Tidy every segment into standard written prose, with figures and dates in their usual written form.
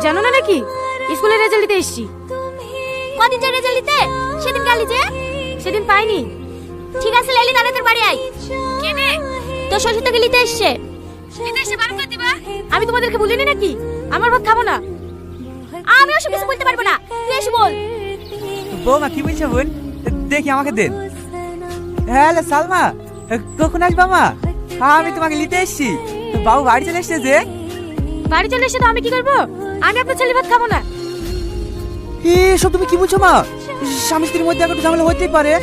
জানো না নাকি স্কুলের রেজাল্ট দিতে এসেছি। কদিন যে রেজাল্ট দিতে? সেদিন গেলি যে? সেদিন পাইনি। ঠিক আছে লাইলি, তাহলে তোর বাড়ি আয়। কেনে? তোর শ্বশুর তোকে নিতে এসছে। নিতে এসে বারণ করে দিবা। আমি তোমাদেরকে বলিনি নাকি আমার ভাত খাবো না? আমি ওসব কিছু বলতে পারবো না, তুই এসে বল। বৌমা কি বলছে বোন? দেখি আমাকে দেন। হ্যালো সালমা, কখন আসবা মা? আমি তোমাকে নিতে এসেছি। বাবু বাড়ি চলে এসছে যে। বাড়ি চলে এসে তো আমি কি করবো? আমি আপনার ছেলে ভাত খাবো না। এসব তুমি কি বলছো মা? স্বামী স্ত্রীর মধ্যে একটু ঝামেলা হতেই পারে।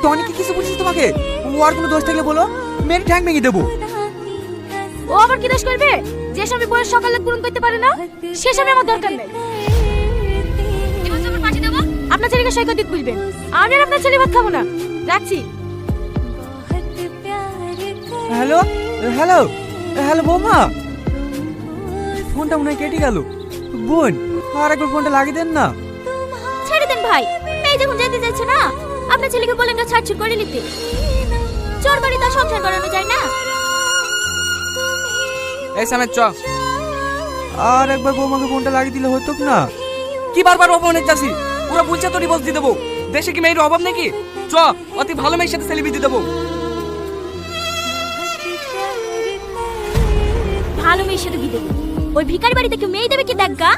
টনিকে কিছু বলছিস তোমাকে? ওর কোনো দোষ থাকলে বলো, মেরে ঠ্যাং ভেঙে দেবো। ও আবার কি দোষ করবে? যে স্বামী বয়স সকালে পূরণ করতে পারে না সে স্বামী আমার দরকার নেই। এবার যখন পাঠিয়ে দেবো আপনার ছেলেকে সৈকত দিতে বুঝবেন। আমি আর আপনার ছেলে ভাত খাবো না। রাখছি। হ্যালো হ্যালো হ্যালো বৌমা, ফোনটা মনে হয় কেটে গেল। বোন আর একবার ফোনটা লাগিয়ে দেন না। ছেড়ে দেন ভাই, মেয়ে যখন যেতে যাচ্ছে না, আপনার ছেলেকে বলেন না ছাড়ছুট করে নিতে। চোর বাড়ি তার সংসার করানো যায় না। এই সামের চ। আর একবার বৌমাকে ফোনটা লাগিয়ে দিলে হতো না? কি বারবার অপমানের চাষি? ওরা বলছে তো ডিভোর্স দিয়ে দেবো। দেশে কি মেয়ের অভাব নাকি? চ, অতি ভালো মেয়ের সাথে সেলিব্রিটি দিয়ে দেবো। ভালো মেয়ের সাথে বিয়ে দেবো? ওই ভিখারি বাড়িতে কেউ মেয়ে দেবে কি? দেখ গা।